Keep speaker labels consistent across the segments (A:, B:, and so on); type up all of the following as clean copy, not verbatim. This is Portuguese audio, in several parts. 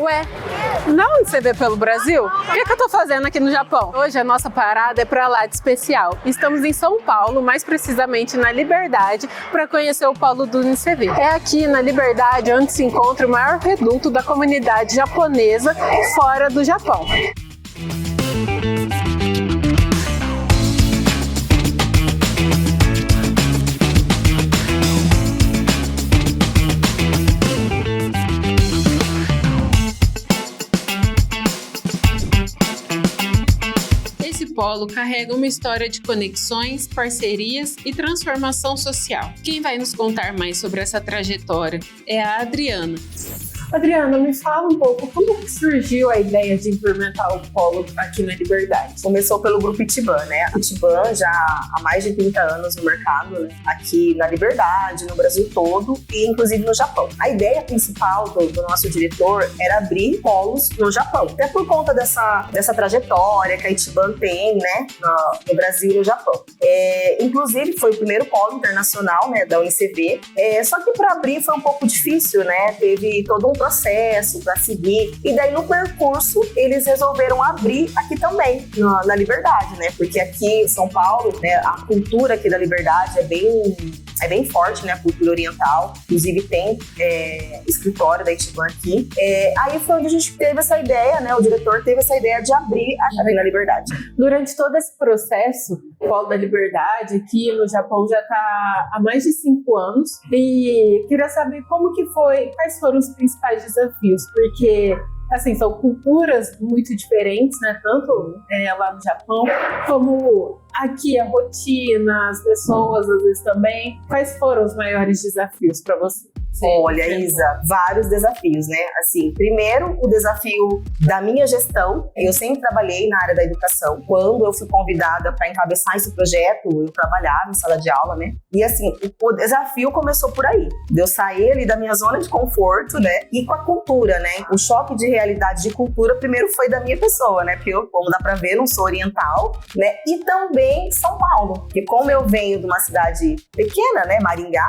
A: Ué, não onde você vê pelo Brasil? O que eu tô fazendo aqui no Japão? Hoje a nossa parada é pra lá de especial. Estamos em São Paulo, mais precisamente na Liberdade, para conhecer o polo do UniCV. É aqui na Liberdade onde se encontra o maior reduto da comunidade japonesa fora do Japão. Esse polo carrega uma história de conexões, parcerias e transformação social. Quem vai nos contar mais sobre essa trajetória é a Adriana. Adriana, me fala um pouco como que surgiu a ideia de implementar o polo aqui na Liberdade?
B: Começou pelo grupo Itiban, né? O Itiban já há mais de 30 anos no mercado, né? Aqui na Liberdade, no Brasil todo e inclusive no Japão. A ideia principal do nosso diretor era abrir polos no Japão, até por conta dessa trajetória que a Itiban tem, né? No Brasil e no Japão. Inclusive foi o primeiro polo internacional, né? Da UniCV. Só que para abrir foi um pouco difícil, né? Teve todo um processo para seguir, e daí no percurso eles resolveram abrir aqui também, na Liberdade, né? Porque aqui em São Paulo, né, a cultura aqui da Liberdade é bem forte, né? A cultura oriental, inclusive tem escritório da Itiban aqui. Aí foi onde a gente teve essa ideia, né? O diretor teve essa ideia de abrir aqui na Liberdade.
A: Durante todo esse processo, o Polo da Liberdade aqui no Japão já está há mais de 5 anos, e queria saber como que foi, quais foram os principais desafios, porque assim, são culturas muito diferentes, né? Tanto lá no Japão, como aqui a rotina, as pessoas às vezes também. Quais foram os maiores desafios para você?
B: Olha, Isa, vários desafios, né? Assim, primeiro, o desafio da minha gestão. Eu sempre trabalhei na área da educação. Quando eu fui convidada para encabeçar esse projeto, eu trabalhava em sala de aula, né? E assim, o desafio começou por aí. De eu sair ali da minha zona de conforto, né? E com a cultura, né? O choque de realidade de cultura, primeiro foi da minha pessoa, né? Porque eu, como dá para ver, não sou oriental, né? E também São Paulo. Porque como eu venho de uma cidade pequena, né? Maringá,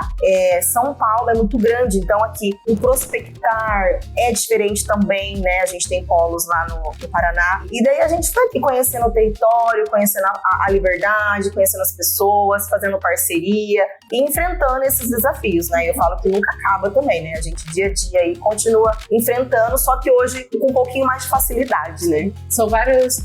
B: São Paulo é muito grande. Então aqui o prospectar é diferente também, né? A gente tem polos lá no Paraná. E daí a gente foi aqui conhecendo o território, conhecendo a Liberdade, conhecendo as pessoas, fazendo parceria e enfrentando esses desafios, né? Eu falo que nunca acaba também, né? A gente dia a dia aí continua enfrentando, só que hoje com um pouquinho mais de facilidade, né?
A: São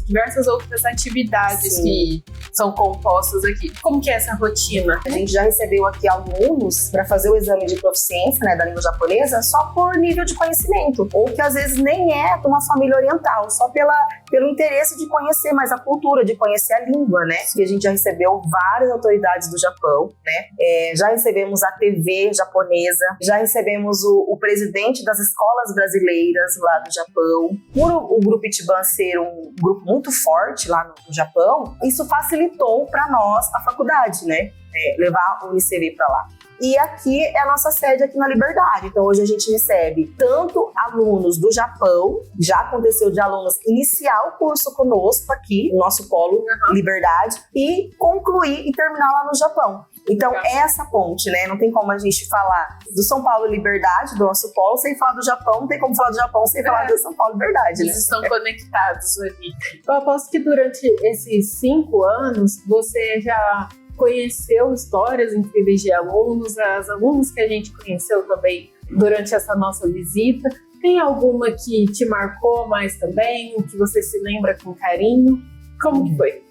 A: diversas outras atividades
B: Sim.
A: que são compostas aqui. Como que é essa rotina?
B: A gente já recebeu aqui alunos para fazer o exame de proficiência, né, da língua japonesa, só por nível de conhecimento, ou que às vezes nem é de uma família oriental, só pelo interesse de conhecer mais a cultura, de conhecer a língua, né? E a gente já recebeu várias autoridades do Japão, né? Já recebemos a TV japonesa, já recebemos o presidente das escolas brasileiras lá do Japão. Por o grupo Itiban ser um grupo muito forte lá no Japão, isso facilitou para nós a faculdade, né? Levar o UniCV para lá. E aqui é a nossa sede aqui na Liberdade. Então hoje a gente recebe tanto alunos do Japão, já aconteceu de alunos iniciar o curso conosco aqui, no nosso polo Liberdade, e concluir e terminar lá no Japão. Então essa ponte, né? Não tem como a gente falar do São Paulo Liberdade, do nosso polo, sem falar do Japão, não tem como falar do Japão sem falar do São Paulo Liberdade.
A: Eles estão conectados ali. Eu aposto que durante esses 5 anos você já conheceu histórias incríveis de alunos, as alunos que a gente conheceu também durante essa nossa visita. Tem alguma que te marcou mais também, que você se lembra com carinho? Como que foi?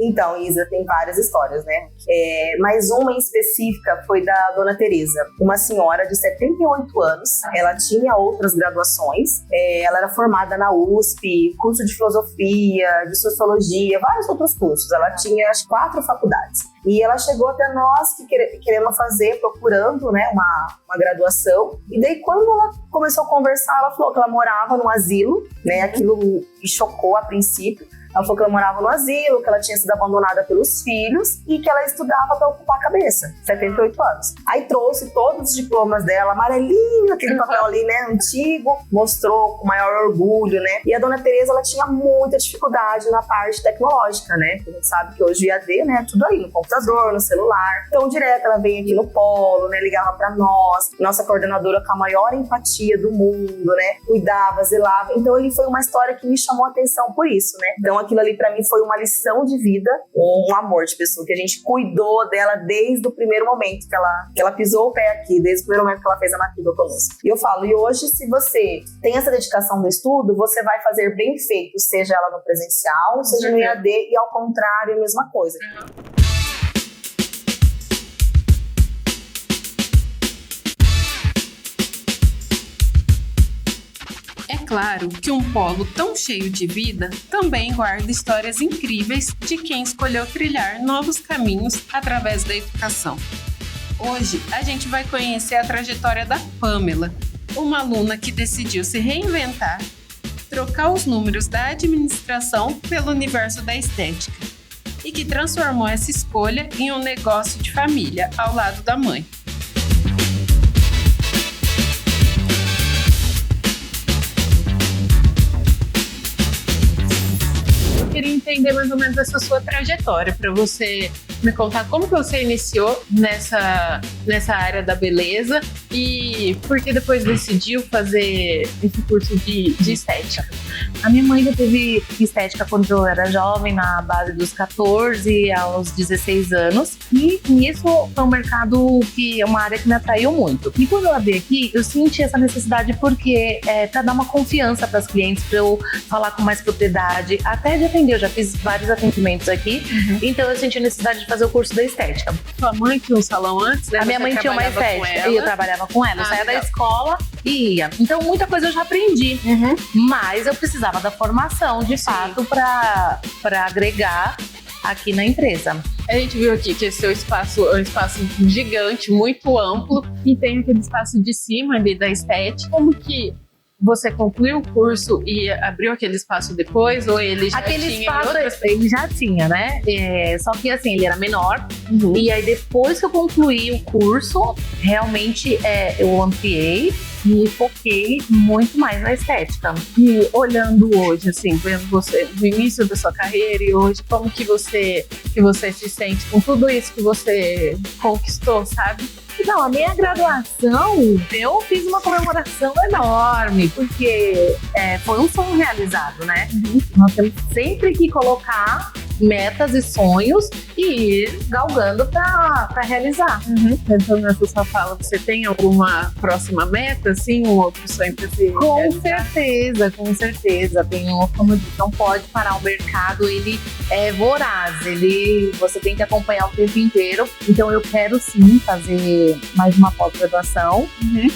B: Então, Isa, tem várias histórias, né? Mas uma em específica foi da Dona Teresa, uma senhora de 78 anos. Ela tinha outras graduações, ela era formada na USP, curso de filosofia, de sociologia, vários outros cursos. Ela tinha, acho, 4 faculdades. E ela chegou até nós que queremos fazer, procurando, né, uma graduação. E daí, quando ela começou a conversar, ela falou que ela morava num asilo, né? Aquilo me chocou a princípio. Ela falou que ela morava no asilo, que ela tinha sido abandonada pelos filhos e que ela estudava para ocupar a cabeça, 78 anos. Aí trouxe todos os diplomas dela, amarelinho, aquele papel ali, né, antigo, mostrou com maior orgulho, né? E a dona Tereza, ela tinha muita dificuldade na parte tecnológica, né? Porque a gente sabe que hoje o IAD, né, é tudo aí, no computador, no celular. Então, direto, ela veio aqui no polo, né, ligava para nós, nossa coordenadora com a maior empatia do mundo, né? Cuidava, zelava. Então, ele foi uma história que me chamou a atenção por isso, né? Então, aquilo ali para mim foi uma lição de vida, um amor de pessoa, que a gente cuidou dela desde o primeiro momento que ela pisou o pé aqui, desde o primeiro momento que ela fez a matrícula conosco. E eu falo, e hoje, se você tem essa dedicação no estudo, você vai fazer bem feito, seja ela no presencial, seja no IAD, e ao contrário, a mesma coisa.
A: É claro que um polo tão cheio de vida também guarda histórias incríveis de quem escolheu trilhar novos caminhos através da educação. Hoje a gente vai conhecer a trajetória da Pamela, uma aluna que decidiu se reinventar, trocar os números da administração pelo universo da estética e que transformou essa escolha em um negócio de família ao lado da mãe. Eu queria entender mais ou menos essa sua trajetória, para você me contar como que você iniciou nessa área da beleza e por que depois decidiu fazer esse curso de estética.
C: A minha mãe já teve estética quando eu era jovem, na base dos 14 aos 16 anos. E isso foi um mercado que é uma área que me atraiu muito. E quando eu abri aqui, eu senti essa necessidade porque para dar uma confiança para as clientes, para eu falar com mais propriedade, até de atender. Eu já fiz vários atendimentos aqui, então eu senti a necessidade de fazer o curso da estética.
A: Sua mãe tinha um salão antes, né?
C: A minha mãe tinha uma estética e eu trabalhava com ela. Eu saía da escola e ia. Então muita coisa eu já aprendi, mas eu precisava da formação, de fato, para agregar aqui na empresa.
A: A gente viu aqui que esse seu espaço é um espaço gigante, muito amplo, e tem aquele espaço de cima ali da estética. Como que você concluiu o curso e abriu aquele espaço depois, ou ele já
C: aquele
A: tinha
C: espaço,
A: outras...
C: ele já tinha, né? Só que assim, ele era menor. E aí depois que eu concluí o curso, realmente eu ampliei e foquei muito mais na estética.
A: E olhando hoje, assim, vendo você no início da sua carreira e hoje, como que você se sente com tudo isso que você conquistou, sabe?
C: Não, a minha graduação, eu fiz uma comemoração enorme, porque foi um sonho realizado, né? Nós temos sempre que colocar metas e sonhos e ir galgando para realizar.
A: Pensando nessa sua fala, você tem alguma próxima meta, assim, um outro sonho para ser realizado?
C: Com certeza. Como eu disse, não pode parar o mercado, ele é voraz, você tem que acompanhar o tempo inteiro. Então eu quero sim fazer mais uma pós-graduação,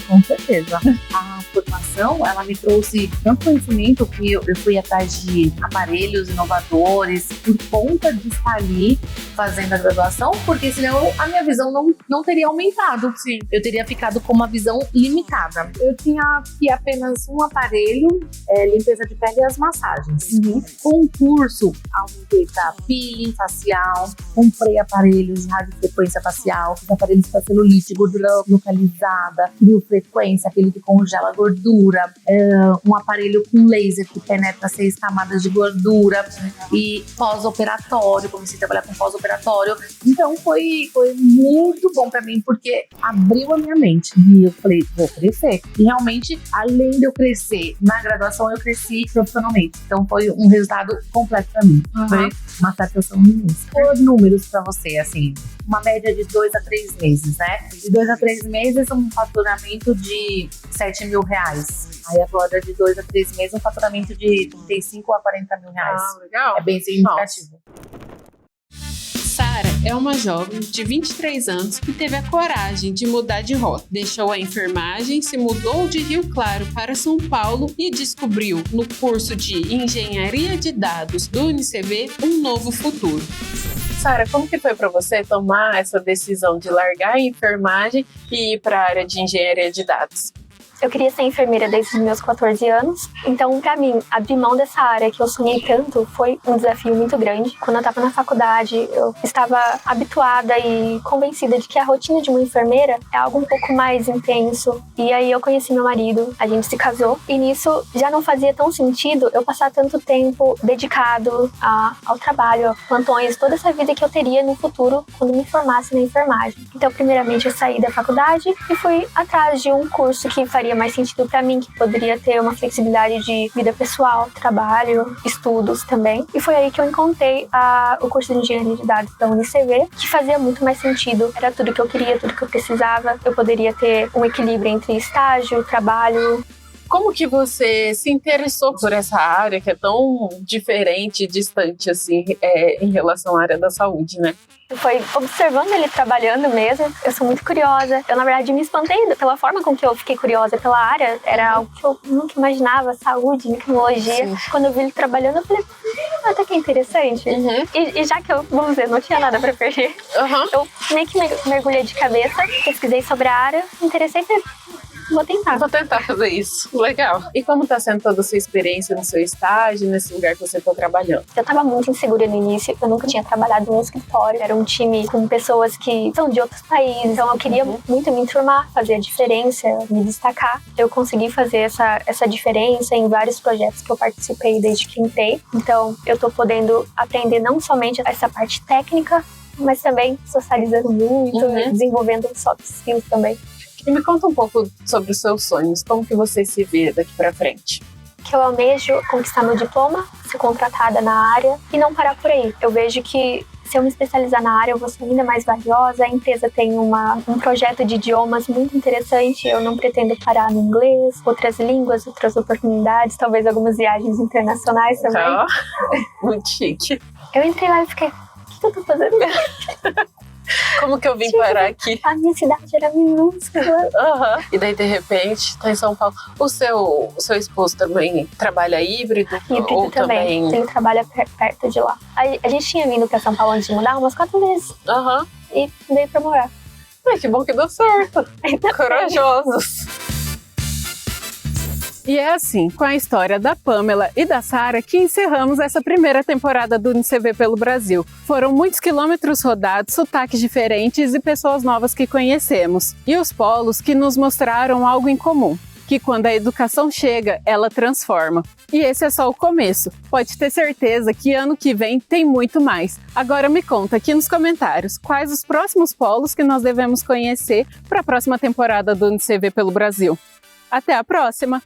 C: com certeza. A formação, ela me trouxe tanto conhecimento que eu fui atrás de aparelhos inovadores por conta de estar ali fazendo a graduação, porque senão a minha visão não teria aumentado.
A: Sim.
C: Eu teria ficado com uma visão limitada. Eu tinha aqui apenas um aparelho, limpeza de pele e as massagens. Com o curso, aumentei para peeling facial, comprei aparelhos de radiofrequência facial, aparelhos para celulite, gordura localizada, criofrequência, aquele que congela gordura, um aparelho com laser que penetra 6 camadas de gordura e pós-operatório, comecei a trabalhar com pós-operatório. Então foi muito bom para mim, porque abriu a minha mente e eu falei, vou crescer. E realmente, além de eu crescer na graduação, eu cresci profissionalmente. Então foi um resultado completo para mim. Foi uma satisfação imensa. Por números para você, assim, uma média de 2 a 3 meses, né? De 2 a 3 meses, um faturamento de R$7 mil. Aí agora, de 2 a 3 meses, um faturamento de 35 a 40 mil reais.
A: Legal.
C: É bem significativo.
A: Sara é uma jovem de 23 anos que teve a coragem de mudar de rota. Deixou a enfermagem, se mudou de Rio Claro para São Paulo e descobriu, no curso de Engenharia de Dados do UniCV, um novo futuro. Sara, como que foi para você tomar essa decisão de largar a enfermagem e ir para a área de engenharia de dados?
D: Eu queria ser enfermeira desde os meus 14 anos. Então, pra mim, abrir mão dessa área que eu sonhei tanto foi um desafio muito grande. Quando eu tava na faculdade, eu estava habituada e convencida de que a rotina de uma enfermeira é algo um pouco mais intenso. E aí eu conheci meu marido, a gente se casou. E nisso já não fazia tão sentido eu passar tanto tempo dedicado ao trabalho, a plantões, toda essa vida que eu teria no futuro quando me formasse na enfermagem. Então, primeiramente, eu saí da faculdade e fui atrás de um curso que faria mais sentido pra mim, que poderia ter uma flexibilidade de vida pessoal, trabalho, estudos também. E foi aí que eu encontrei o curso de Engenharia de Dados da UniCV, que fazia muito mais sentido. Era tudo que eu queria, tudo que eu precisava. Eu poderia ter um equilíbrio entre estágio, trabalho.
A: Como que você se interessou por essa área que é tão diferente e distante assim, em relação à área da saúde, né?
D: Foi observando ele trabalhando mesmo. Eu sou muito curiosa. Eu, na verdade, me espantei pela forma com que eu fiquei curiosa pela área. Era algo que eu nunca imaginava, saúde, tecnologia. Sim. Quando eu vi ele trabalhando, eu falei, até que é interessante. E já que eu, vamos dizer, não tinha nada pra perder, eu meio que mergulhei de cabeça, pesquisei sobre a área, me interessei e falei, vou tentar fazer isso.
A: Legal. E como tá sendo toda a sua experiência no seu estágio, nesse lugar que você tá trabalhando?
D: Eu tava muito insegura no início. Eu nunca tinha trabalhado em um escritório. Era um time com pessoas que são de outros países. Então eu queria muito me enturmar, fazer a diferença, me destacar. Eu consegui fazer essa diferença em vários projetos que eu participei desde que entrei. Então eu tô podendo aprender não somente essa parte técnica, mas também socializando muito, desenvolvendo soft skills também.
A: E me conta um pouco sobre os seus sonhos, como que você se vê daqui pra frente?
D: Que eu almejo conquistar meu diploma, ser contratada na área e não parar por aí. Eu vejo que se eu me especializar na área, eu vou ser ainda mais valiosa. A empresa tem um projeto de idiomas muito interessante. Eu não pretendo parar no inglês, outras línguas, outras oportunidades, talvez algumas viagens internacionais também.
A: Muito chique.
D: Eu entrei lá e fiquei, o que eu tô fazendo?
A: Como que eu vim parar aqui?
D: A minha cidade era minúscula.
A: E daí, de repente, tá em São Paulo. O seu esposo também trabalha híbrido?
D: Híbrido também. Ele trabalha perto de lá. A gente tinha vindo pra São Paulo antes de mudar umas 4 vezes. E veio pra morar.
A: Ai, que bom que deu certo. Corajosos. E é assim, com a história da Pamela e da Sara, que encerramos essa primeira temporada do UniCV pelo Brasil. Foram muitos quilômetros rodados, sotaques diferentes e pessoas novas que conhecemos. E os polos que nos mostraram algo em comum, que quando a educação chega, ela transforma. E esse é só o começo. Pode ter certeza que ano que vem tem muito mais. Agora me conta aqui nos comentários quais os próximos polos que nós devemos conhecer para a próxima temporada do UniCV pelo Brasil. Até a próxima!